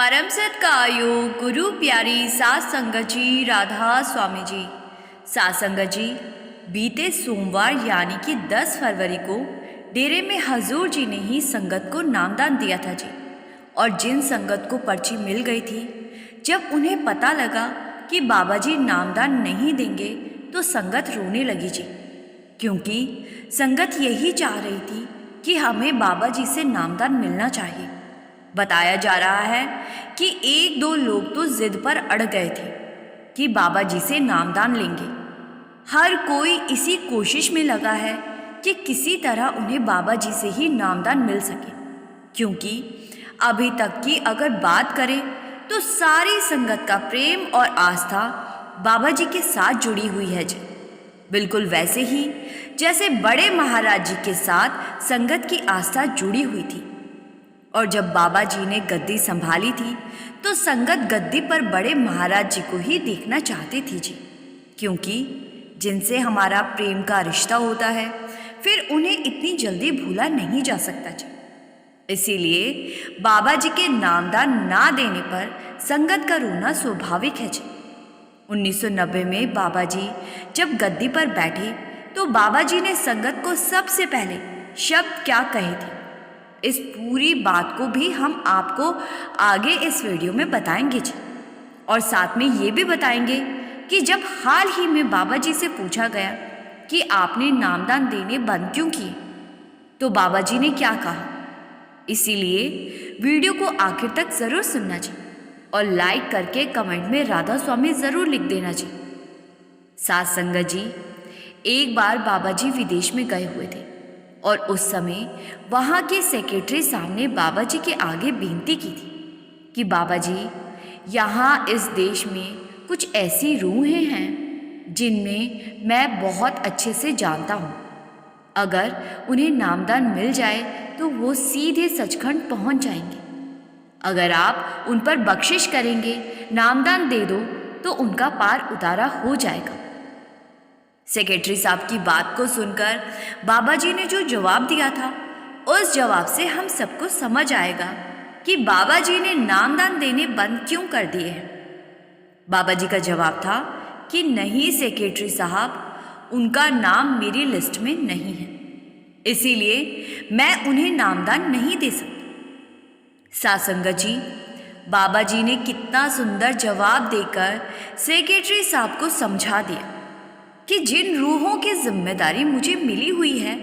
परम सत्कायोग गुरु प्यारी सात संगत जी राधा स्वामी जी। सात संगत जी, बीते सोमवार यानी कि 10 फरवरी को डेरे में हजूर जी ने ही संगत को नामदान दिया था जी। और जिन संगत को पर्ची मिल गई थी, जब उन्हें पता लगा कि बाबा जी नामदान नहीं देंगे तो संगत रोने लगी जी, क्योंकि संगत यही चाह रही थी कि हमें बाबा जी से नामदान मिलना चाहिए। बताया जा रहा है कि एक दो लोग तो जिद पर अड़ गए थे कि बाबा जी से नामदान लेंगे। हर कोई इसी कोशिश में लगा है कि किसी तरह उन्हें बाबा जी से ही नामदान मिल सके, क्योंकि अभी तक की अगर बात करें तो सारी संगत का प्रेम और आस्था बाबा जी के साथ जुड़ी हुई है जी। बिल्कुल वैसे ही जैसे बड़े महाराज जी के साथ संगत की आस्था जुड़ी हुई थी। और जब बाबा जी ने गद्दी संभाली थी तो संगत गद्दी पर बड़े महाराज जी को ही देखना चाहती थी जी, क्योंकि जिनसे हमारा प्रेम का रिश्ता होता है फिर उन्हें इतनी जल्दी भूला नहीं जा सकता जी। इसीलिए बाबा जी के नामदान ना देने पर संगत का रोना स्वाभाविक है जी। 1990 में बाबा जी जब गद्दी पर बैठे तो बाबा जी ने संगत को सबसे पहले शब्द क्या कहे थे, इस पूरी बात को भी हम आपको आगे इस वीडियो में बताएंगे जी। और साथ में ये भी बताएंगे कि जब हाल ही में बाबा जी से पूछा गया कि आपने नामदान देने बंद क्यों किए, तो बाबा जी ने क्या कहा। इसीलिए वीडियो को आखिर तक ज़रूर सुनना जी, और लाइक करके कमेंट में राधा स्वामी ज़रूर लिख देना जी। सात संगत जी, एक बार बाबा जी विदेश में गए हुए थे और उस समय वहाँ के सेक्रेटरी साहब ने बाबा जी के आगे विनती की थी कि बाबा जी, यहाँ इस देश में कुछ ऐसी रूहें हैं जिनमें मैं बहुत अच्छे से जानता हूँ। अगर उन्हें नामदान मिल जाए तो वो सीधे सचखंड पहुँच जाएंगे। अगर आप उन पर बख्शिश करेंगे, नामदान दे दो तो उनका पार उतारा हो जाएगा। सेक्रेटरी साहब की बात को सुनकर बाबा जी ने जो जवाब दिया था, उस जवाब से हम सबको समझ आएगा कि बाबा जी ने नामदान देने बंद क्यों कर दिए हैं। बाबा जी का जवाब था कि नहीं सेक्रेटरी साहब, उनका नाम मेरी लिस्ट में नहीं है, इसीलिए मैं उन्हें नामदान नहीं दे सकता। सात संगत जी, बाबा जी ने कितना सुंदर जवाब देकर सेक्रेटरी साहब को समझा दिया कि जिन रूहों की जिम्मेदारी मुझे मिली हुई है,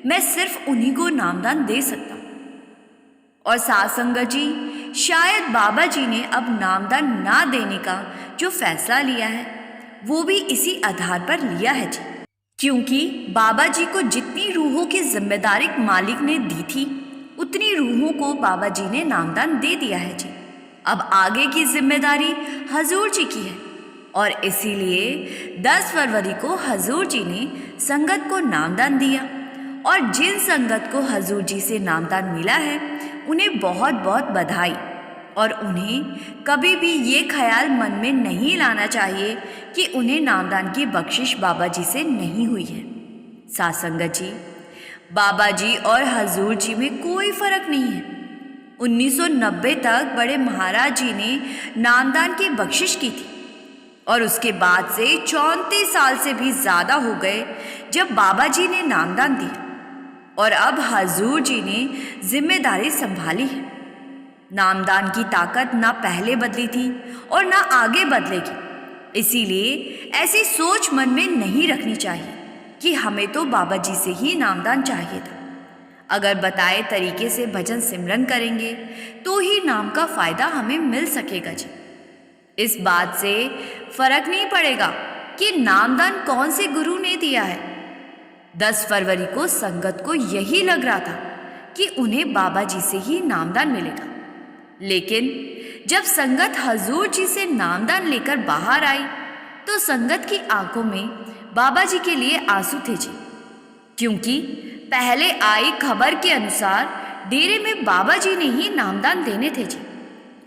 मैं सिर्फ उन्हीं को नामदान दे सकता हूँ। और सात संगत जी, शायद बाबा जी ने अब नामदान ना देने का जो फैसला लिया है वो भी इसी आधार पर लिया है जी, क्योंकि बाबा जी को जितनी रूहों की जिम्मेदारी मालिक ने दी थी उतनी रूहों को बाबा जी ने नामदान दे दिया है जी। अब आगे की जिम्मेदारी हजूर जी की है, और इसीलिए 10 फरवरी को हजूर जी ने संगत को नामदान दिया। और जिन संगत को हजूर जी से नामदान मिला है उन्हें बहुत बहुत बधाई। और उन्हें कभी भी ये ख्याल मन में नहीं लाना चाहिए कि उन्हें नामदान की बख्शिश बाबा जी से नहीं हुई है। सात संगत जी, बाबा जी और हजूर जी में कोई फ़र्क नहीं है। 1990 तक बड़े महाराज जी ने नामदान की बख्शिश की थी, और उसके बाद से 34 साल से भी ज़्यादा हो गए जब बाबा जी ने नामदान दिया, और अब हजूर जी ने जिम्मेदारी संभाली है। नामदान की ताकत ना पहले बदली थी और ना आगे बदलेगी, इसीलिए ऐसी सोच मन में नहीं रखनी चाहिए कि हमें तो बाबा जी से ही नामदान चाहिए था। अगर बताए तरीके से भजन सिमरन करेंगे तो ही नाम का फ़ायदा हमें मिल सकेगा जी। इस बात से फर्क नहीं पड़ेगा कि नामदान कौन से गुरु ने दिया है। 10 फरवरी को संगत को यही लग रहा था कि उन्हें बाबा जी से ही नामदान मिलेगा, लेकिन जब संगत हजूर जी से नामदान लेकर बाहर आई तो संगत की आंखों में बाबा जी के लिए आंसू थे जी, क्योंकि पहले आई खबर के अनुसार डेरे में बाबा जी ने ही नामदान देने थे जी,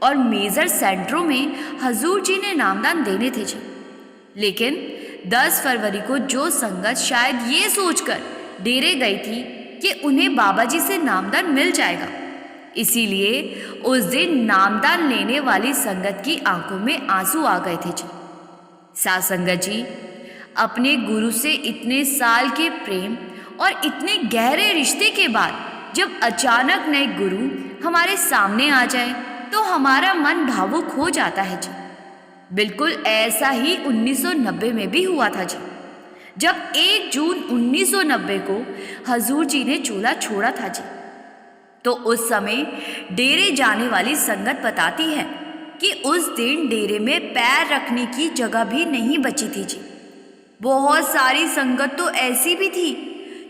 और मेजर सेंटरों में हजूर जी ने नामदान देने थे जी। लेकिन 10 फरवरी को जो संगत शायद ये सोचकर डेरे गई थी कि उन्हें बाबा जी से नामदान मिल जाएगा, इसीलिए उस दिन नामदान लेने वाली संगत की आंखों में आंसू आ गए थे जी। साथ संगत जी, अपने गुरु से इतने साल के प्रेम और इतने गहरे रिश्ते के बाद जब अचानक नए गुरु हमारे सामने आ जाए तो हमारा मन भावुक हो जाता है जी। बिल्कुल ऐसा ही 1990 में भी हुआ था जी, जब 1 जून 1990 को हजूर जी ने चोला छोड़ा था जी। तो उस समय डेरे जाने वाली संगत बताती है कि उस दिन डेरे में पैर रखने की जगह भी नहीं बची थी जी। बहुत सारी संगत तो ऐसी भी थी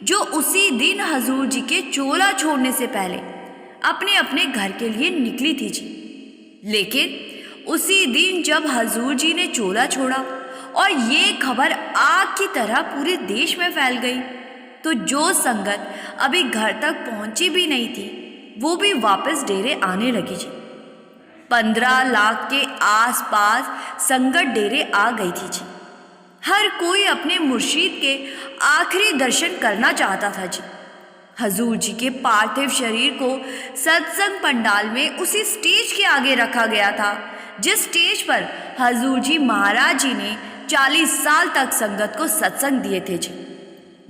जो उसी दिन हजूर जी के चोला छोड़ने से पहले अपने अपने घर के लिए निकली थी जी। लेकिन उसी दिन जब हजूर जी ने चोला छोड़ा और ये खबर आग की तरह पूरे देश में फैल गई, तो जो संगत अभी घर तक पहुंची भी नहीं थी वो भी वापस डेरे आने लगी जी। 15 लाख के आसपास संगत डेरे आ गई थी जी। हर कोई अपने मुर्शीद के आखिरी दर्शन करना चाहता था जी। हजूर जी के पार्थिव शरीर को सत्संग पंडाल में उसी स्टेज के आगे रखा गया था जिस स्टेज पर हजूर जी महाराज जी ने 40 साल तक संगत को सत्संग दिए थे जी।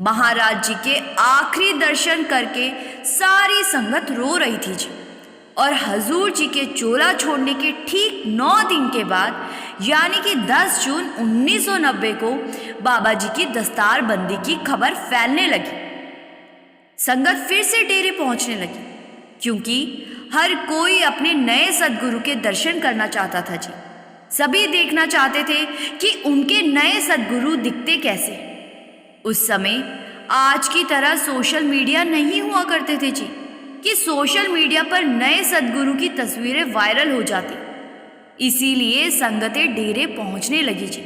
महाराज जी के आखिरी दर्शन करके सारी संगत रो रही थी जी। और हजूर जी के चोला छोड़ने के ठीक 9 दिन के बाद यानी कि 10 जून 1990 को बाबा जी की दस्तार बंदी की खबर फैलने लगी। संगत फिर से डेरे पहुंचने लगी क्योंकि हर कोई अपने नए सद्गुरु के दर्शन करना चाहता था जी। सभी देखना चाहते थे कि उनके नए सद्गुरु दिखते कैसे। उस समय आज की तरह सोशल मीडिया नहीं हुआ करते थे जी कि सोशल मीडिया पर नए सद्गुरु की तस्वीरें वायरल हो जाती। इसीलिए संगतें डेरे पहुंचने लगी जी।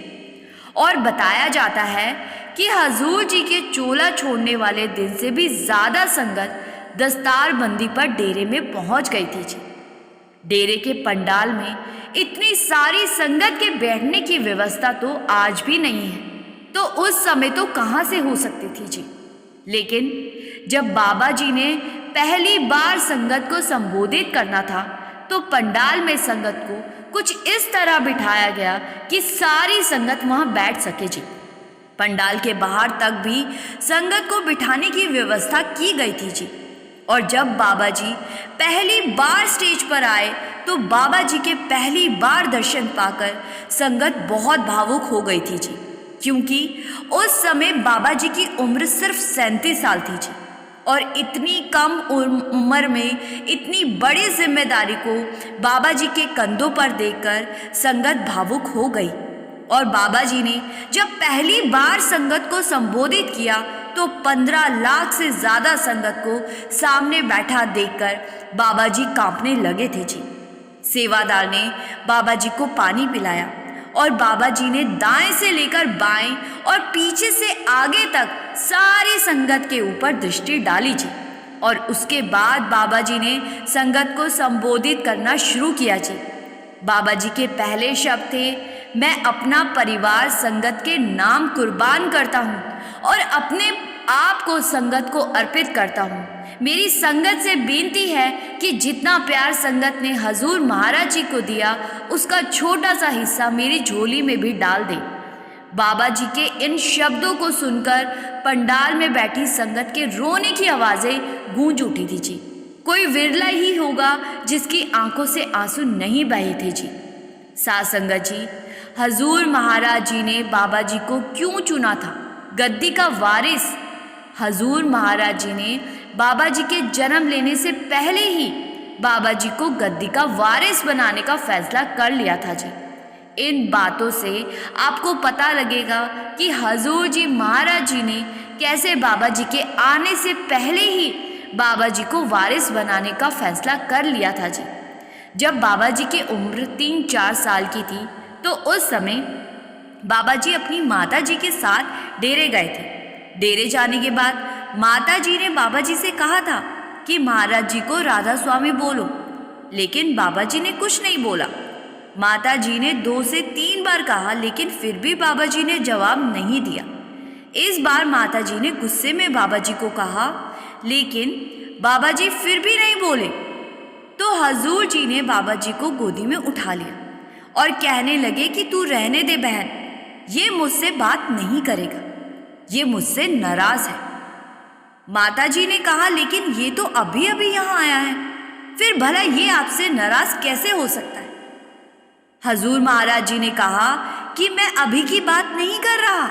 और बताया जाता है कि हजूर जी के चोला छोड़ने वाले दिन से भी ज़्यादा संगत दस्तार बंदी पर डेरे में पहुंच गई थी जी। डेरे के पंडाल में इतनी सारी संगत के बैठने की व्यवस्था तो आज भी नहीं है, तो उस समय तो कहाँ से हो सकती थी जी। लेकिन जब बाबा जी ने पहली बार संगत को संबोधित करना था तो पंडाल में संगत को कुछ इस तरह बिठाया गया कि सारी संगत वहां बैठ सके जी। पंडाल के बाहर तक भी संगत को बिठाने की व्यवस्था की गई थी जी। और जब बाबा जी पहली बार स्टेज पर आए तो बाबा जी के पहली बार दर्शन पाकर संगत बहुत भावुक हो गई थी जी, क्योंकि उस समय बाबा जी की उम्र सिर्फ 37 साल थी जी। और इतनी कम उम्र में इतनी बड़ी जिम्मेदारी को बाबा जी के कंधों पर देखकर संगत भावुक हो गई। और बाबा जी ने जब पहली बार संगत को संबोधित किया तो 15 लाख से ज़्यादा संगत को सामने बैठा देखकर बाबा जी कांपने लगे थे जी। सेवादार ने बाबा जी को पानी पिलाया और बाबा जी ने दाएं से लेकर बाएं और पीछे से आगे तक सारी संगत के ऊपर दृष्टि डाली जी। और उसके बाद बाबा जी ने संगत को संबोधित करना शुरू किया जी। बाबा जी के पहले शब्द थे, मैं अपना परिवार संगत के नाम कुर्बान करता हूँ और अपने आप को संगत को अर्पित करता हूँ। मेरी संगत से बेनती है कि जितना प्यार संगत ने हजूर महाराज जी को दिया उसका छोटा सा हिस्सा मेरी झोली में भी डाल दे। बाबा जी के इन शब्दों को सुनकर पंडाल में बैठी संगत के रोने की आवाज़ें गूंज उठी थी जी। कोई विरला ही होगा जिसकी आंखों से आंसू नहीं बहे थे जी। साथ संगत जी, हजूर महाराज जी ने बाबा जी को क्यों चुना था गद्दी का वारिस? हजूर महाराज जी ने बाबा जी के जन्म लेने से पहले ही बाबा जी को गद्दी का वारिस बनाने का फैसला कर लिया था जी। इन बातों से आपको पता लगेगा कि हजूर जी महाराज जी ने कैसे बाबा जी के आने से पहले ही बाबा जी को वारिस बनाने का फैसला कर लिया था जी। जब बाबा जी की उम्र 3-4 साल की थी तो उस समय बाबा जी अपनी माता जी के साथ डेरे गए थे। डेरे जाने के बाद माता जी ने बाबा जी से कहा था कि महाराज जी को राधा स्वामी बोलो, लेकिन बाबा जी ने कुछ नहीं बोला। माता जी ने 2 से 3 बार कहा लेकिन फिर भी बाबा जी ने जवाब नहीं दिया। इस बार माता जी ने गुस्से में बाबा जी को कहा, लेकिन बाबा जी फिर भी नहीं बोले। तो हजूर जी ने बाबा जी को गोदी में उठा लिया और कहने लगे कि तू रहने दे बहन, ये मुझसे बात नहीं करेगा, ये मुझसे नाराज है। माता जी ने कहा लेकिन ये तो अभी अभी यहाँ आया है, फिर भला ये आपसे नाराज कैसे हो सकता है। हजूर महाराज जी ने कहा कि मैं अभी की बात नहीं कर रहा,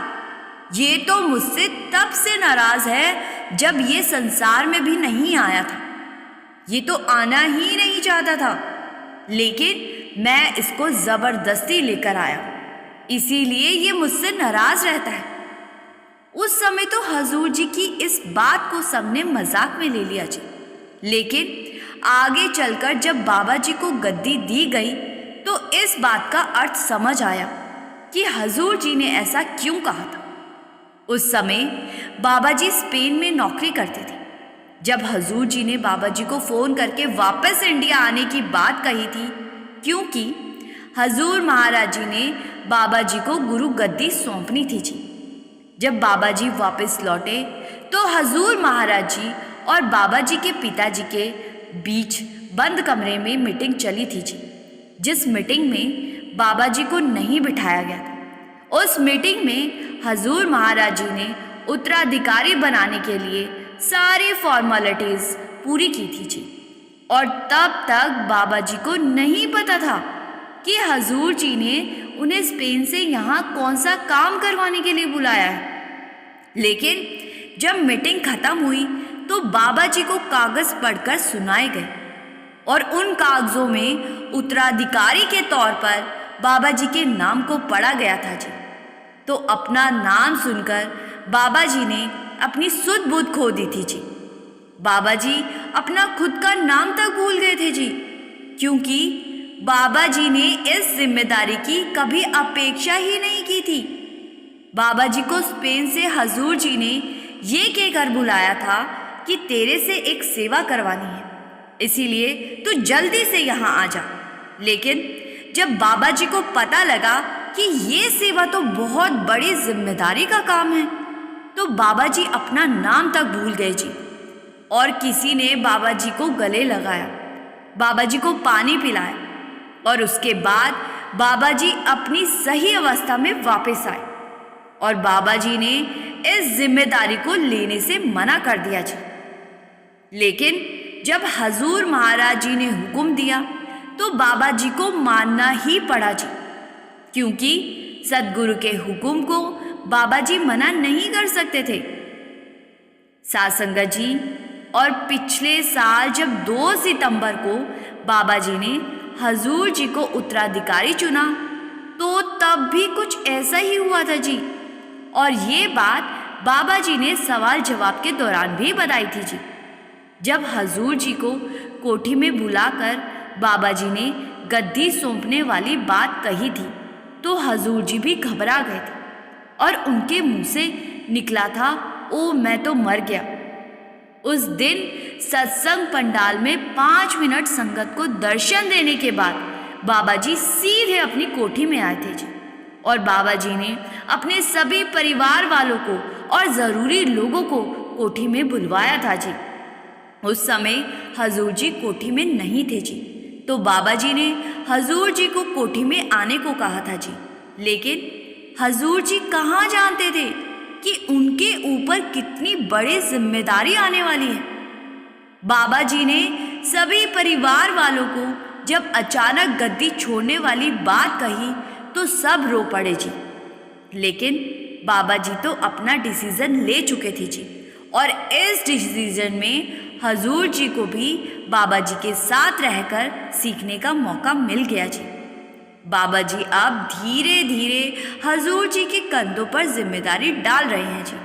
ये तो मुझसे तब से नाराज है जब ये संसार में भी नहीं आया था। ये तो आना ही नहीं चाहता था, लेकिन मैं इसको जबरदस्ती लेकर आया, इसीलिए ये मुझसे नाराज रहता है। उस समय तो हजूर जी की इस बात को सबने मजाक में ले लिया जी, लेकिन आगे चलकर जब बाबा जी को गद्दी दी गई तो इस बात का अर्थ समझ आया कि हजूर जी ने ऐसा क्यों कहा था। उस समय बाबा जी स्पेन में नौकरी करते थे। जब हजूर जी ने बाबा जी को फ़ोन करके वापस इंडिया आने की बात कही थी, क्योंकि हजूर महाराज जी ने बाबा जी को गुरु गद्दी सौंपनी थी जी। जब बाबा जी वापस लौटे तो हजूर महाराज जी और बाबा जी के पिताजी के बीच बंद कमरे में मीटिंग चली थी जी, जिस मीटिंग में बाबा जी को नहीं बिठाया गया था। उस मीटिंग में हजूर महाराज जी ने उत्तराधिकारी बनाने के लिए सारी फॉर्मेलिटीज़ पूरी की थी जी, और तब तक बाबा जी को नहीं पता था कि हजूर जी ने उन्हें स्पेन से यहाँ कौन सा काम करवाने के लिए बुलाया है। लेकिन जब मीटिंग खत्म हुई तो बाबा जी को कागज़ पढ़कर सुनाए गए और उन कागज़ों में उत्तराधिकारी के तौर पर बाबा जी के नाम को पढ़ा गया था जी। तो अपना नाम सुनकर बाबा जी ने अपनी सुध बुध खो दी थी जी। बाबा जी अपना खुद का नाम तक भूल गए थे जी, क्योंकि बाबा जी ने इस जिम्मेदारी की कभी अपेक्षा ही नहीं की थी। बाबा जी को स्पेन से हजूर जी ने ये कहकर बुलाया था कि तेरे से एक सेवा करवानी है, इसीलिए तू जल्दी से यहाँ आ जा। लेकिन जब बाबा जी को पता लगा कि ये सेवा तो बहुत बड़ी जिम्मेदारी का काम है, तो बाबा जी अपना नाम तक भूल गए जी। और किसी ने बाबा जी को गले लगाया, बाबा जी को पानी पिलाया, और उसके बाद बाबा जी अपनी सही अवस्था में वापस आए और बाबा जी ने इस जिम्मेदारी को लेने से मना कर दिया जी। लेकिन जब हजूर महाराज जी ने हुक्म दिया तो बाबा जी को मानना ही पड़ा जी, क्योंकि सदगुरु के हुक्म को बाबा जी मना नहीं कर सकते थे। साध संगत जी, और पिछले साल जब 2 सितंबर को बाबा जी ने हजूर जी को उत्तराधिकारी चुना तो तब भी कुछ ऐसा ही हुआ था जी। और ये बात बाबा जी ने सवाल जवाब के दौरान भी बताई थी जी। जब हजूर जी को कोठी में बुलाकर बाबा जी ने गद्दी सौंपने वाली बात कही थी तो हजूर जी भी घबरा गए थे और उनके मुंह से निकला था, ओ मैं तो मर गया। उस दिन सत्संग पंडाल में 5 मिनट संगत को दर्शन देने के बाद बाबा जी सीधे अपनी कोठी में आए थे जी, और बाबा जी ने अपने सभी परिवार वालों को और ज़रूरी लोगों को कोठी में बुलवाया था जी। उस समय हजूर जी कोठी में नहीं थे जी, तो बाबा जी ने हजूर जी को कोठी में आने को कहा था जी। लेकिन हजूर जी कहाँ जानते थे कि उनके ऊपर कितनी बड़ी जिम्मेदारी आने वाली है। बाबा जी ने सभी परिवार वालों को जब अचानक गद्दी छोड़ने वाली बात कही तो सब रो पड़े जी। लेकिन बाबा जी तो अपना डिसीज़न ले चुके थे जी, और इस डिसीज़न में हजूर जी को भी बाबा जी के साथ रहकर सीखने का मौका मिल गया जी। बाबा जी अब धीरे धीरे हजूर जी के कंधों पर जिम्मेदारी डाल रहे हैं जी।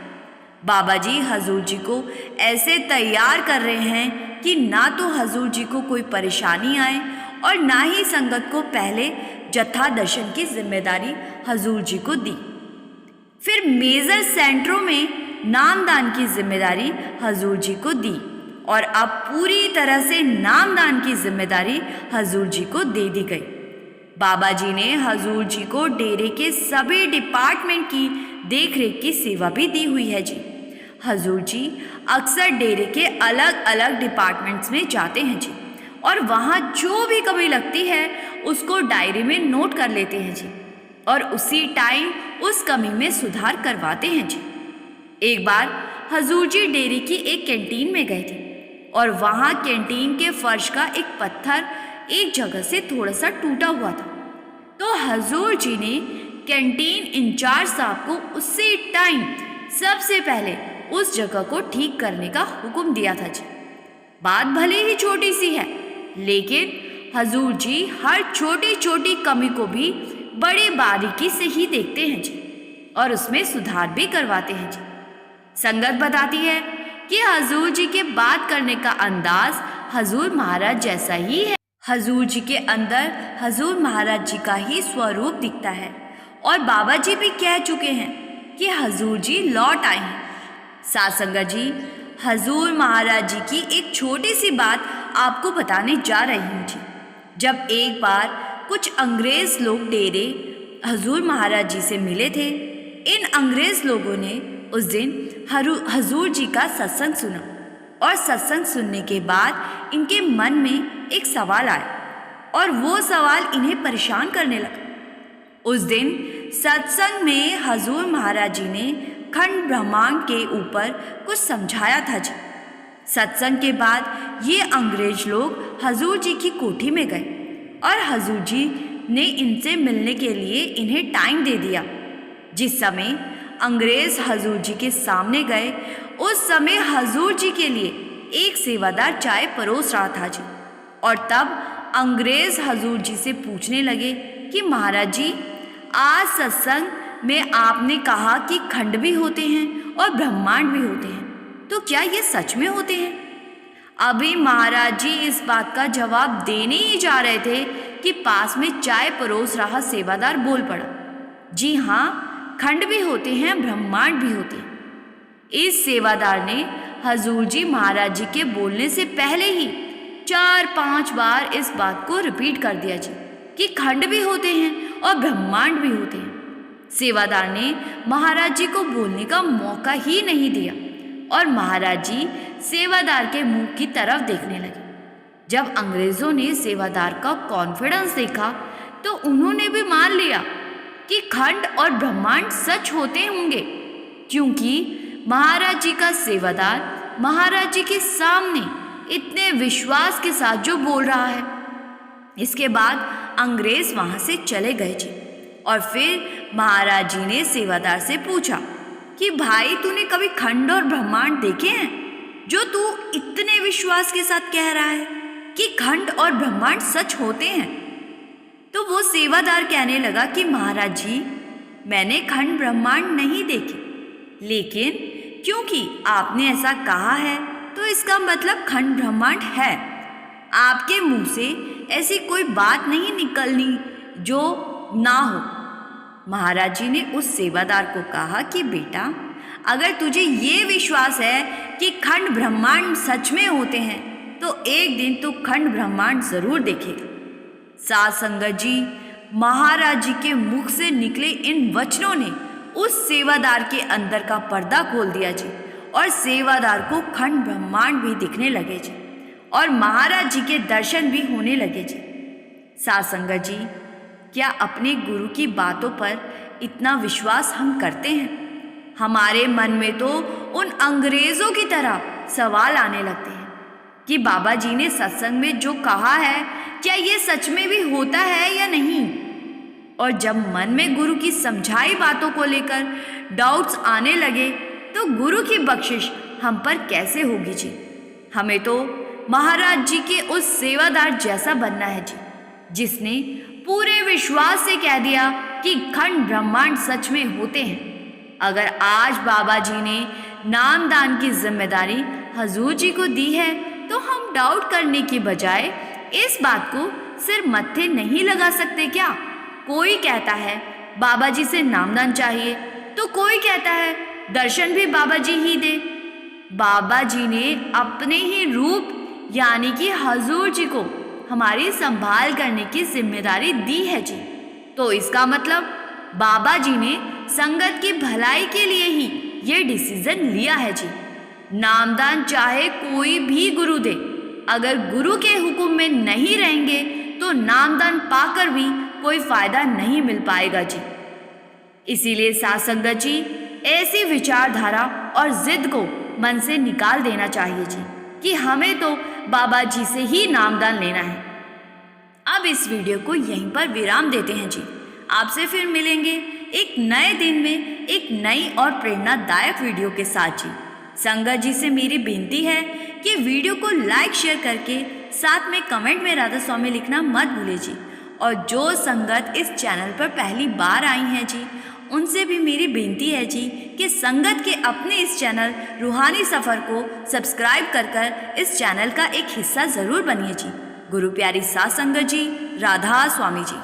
बाबा जी हजूर जी को ऐसे तैयार कर रहे हैं कि ना तो हजूर जी को कोई परेशानी आए और ना ही संगत को पहले जत्था दर्शन की जिम्मेदारी हजूर जी को दी। फिर मेजर सेंटरों में नामदान की जिम्मेदारी हजूर जी को दी, और अब पूरी तरह से नामदान की जिम्मेदारी हजूर जी को दे दी गई। बाबा जी ने हजूर जी को डेरे के सभी डिपार्टमेंट की देखरेख की सेवा भी दी हुई है जी। हजूर जी अक्सर डेरे के अलग अलग डिपार्टमेंट्स में जाते हैं जी, और वहाँ जो भी कमी लगती है उसको डायरी में नोट कर लेते हैं जी, और उसी टाइम उस कमी में सुधार करवाते हैं जी। एक बार हजूर जी डेयरी की एक कैंटीन में गए थे और वहाँ कैंटीन के फर्श का एक पत्थर एक जगह से थोड़ा सा टूटा हुआ था। तो हजूर जी ने कैंटीन इंचार्ज साहब को उसी टाइम सबसे पहले उस जगह को ठीक करने का हुक्म दिया था जी। बात भले ही छोटी सी है, लेकिन हजूर जी हर छोटी छोटी कमी को भी बड़ी बारीकी से ही देखते हैं जी और उसमें सुधार भी करवाते हैं जी। संगत बताती है कि हजूर जी के बात करने का अंदाज हजूर महाराज जैसा ही है। हजूर जी के अंदर हजूर महाराज जी का ही स्वरूप दिखता है और बाबा जी भी कह चुके हैं कि हजूर जी लौट आए हैं। साथ संगत जी, हजूर महाराज जी की एक छोटी सी बात आपको बताने जा रही हूँ जी। जब एक बार कुछ अंग्रेज लोग डेरे हजूर महाराज जी से मिले थे, इन अंग्रेज लोगों ने उस दिन हजूर जी का सत्संग सुना और सत्संग सुनने के बाद इनके मन में एक सवाल आया और वो सवाल इन्हें परेशान करने लगा। उस दिन सत्संग में हजूर महाराज जी ने खंड ब्रह्मांड के ऊपर कुछ समझाया था जी। सत्संग के बाद ये अंग्रेज लोग हजूर जी की कोठी में गए और हजूर जी ने इनसे मिलने के लिए इन्हें टाइम दे दिया। जिस समय अंग्रेज हजूर जी के सामने गए, उस समय हजूर जी के लिए एक सेवादार चाय परोस रहा था जी। और तब अंग्रेज हजूर जी से पूछने लगे कि महाराज जी, आज सत्संग में आपने कहा कि खंड भी होते हैं और ब्रह्मांड भी होते हैं, तो क्या ये सच में होते हैं? अभी महाराज जी इस बात का जवाब देने ही जा रहे थे कि पास में चाय परोस रहा सेवादार बोल पड़ा, जी हाँ, खंड भी होते हैं, ब्रह्मांड भी होते हैं। इस सेवादार ने हजूर जी महाराज जी के बोलने से पहले ही 4-5 बार इस बात को रिपीट कर दिया जी कि खंड भी होते हैं और ब्रह्मांड भी होते हैं। सेवादार ने महाराज जी को बोलने का मौका ही नहीं दिया और महाराज जी सेवादार के मुंह की तरफ देखने लगे। जब अंग्रेजों ने सेवादार का कॉन्फिडेंस देखा तो उन्होंने भी मान लिया कि खंड और ब्रह्मांड सच होते होंगे, क्योंकि महाराज जी का सेवादार महाराज जी के सामने इतने विश्वास के साथ जो बोल रहा है। इसके बाद अंग्रेज वहां से चले गए जी और फिर महाराज जी ने सेवादार से पूछा कि भाई, तूने कभी खंड और ब्रह्मांड देखे हैं जो तू इतने विश्वास के साथ कह रहा है कि खंड और ब्रह्मांड सच होते हैं? तो वो सेवादार कहने लगा कि महाराज जी, मैंने खंड ब्रह्मांड नहीं देखे, लेकिन क्योंकि आपने ऐसा कहा है तो इसका मतलब खंड ब्रह्मांड है। आपके मुंह से ऐसी कोई बात नहीं निकलनी जो ना हो। महाराज जी ने उस सेवादार को कहा कि बेटा, अगर तुझे ये विश्वास है कि खंड ब्रह्मांड सच में होते हैं तो एक दिन तू खंड ब्रह्मांड जरूर देखेगा। साथ संगत जी, महाराज जी के मुख से निकले इन वचनों ने उस सेवादार के अंदर का पर्दा खोल दिया जी और सेवादार को खंड ब्रह्मांड भी दिखने लगे जी और महाराज जी के दर्शन भी होने लगे जी। साथ संगत जी, क्या अपने गुरु की बातों पर इतना विश्वास हम करते हैं? हमारे मन में तो उन अंग्रेजों की तरह सवाल आने लगते हैं कि बाबा जी ने सत्संग में जो कहा है, क्या ये सच में भी होता है या नहीं? और जब मन में गुरु की समझाई बातों को लेकर डाउट्स आने लगे तो गुरु की बख्शिश हम पर कैसे होगी जी? हमें तो महाराज जी के उस सेवादार जैसा बनना है जी, जिसने पूरे विश्वास से कह दिया कि खंड ब्रह्मांड सच में होते हैं। अगर आज बाबा जी ने नामदान की जिम्मेदारी हजूर जी को दी है तो हम डाउट करने की बजाय इस बात को सिर मत्थे नहीं लगा सकते क्या? कोई कहता है बाबा जी से नामदान चाहिए तो कोई कहता है दर्शन भी बाबा जी ही दे। बाबा जी ने अपने ही रूप यानी कि हजूर जी को हमारी संभाल करने की जिम्मेदारी दी है जी, तो इसका मतलब बाबा जी ने संगत की भलाई के लिए ही ये डिसीजन लिया है जी। नामदान चाहे कोई भी गुरु दे, अगर गुरु के हुक्म में नहीं रहेंगे तो नामदान पाकर भी कोई फायदा नहीं मिल पाएगा जी। इसीलिए साथ संगत जी, ऐसी विचारधारा और जिद को मन से निकाल देना चाहिए जी कि हमें तो बाबा जी से ही नामदान लेना है। अब इस वीडियो को यहीं पर विराम देते हैं जी। आपसे फिर मिलेंगे एक नए दिन में एक नई और प्रेरणादायक वीडियो के साथ जी। संगत जी से मेरी विनती है कि वीडियो को लाइक शेयर करके साथ में कमेंट में राधा स्वामी लिखना मत भूलिए जी। और जो संगत इस चैनल पर पहली बार आई हैं जी, उनसे भी मेरी विनती है जी कि संगत के अपने इस चैनल रूहानी सफ़र को सब्सक्राइब कर इस चैनल का एक हिस्सा ज़रूर बनिए जी। गुरु प्यारी साथ संगत जी, राधा स्वामी जी।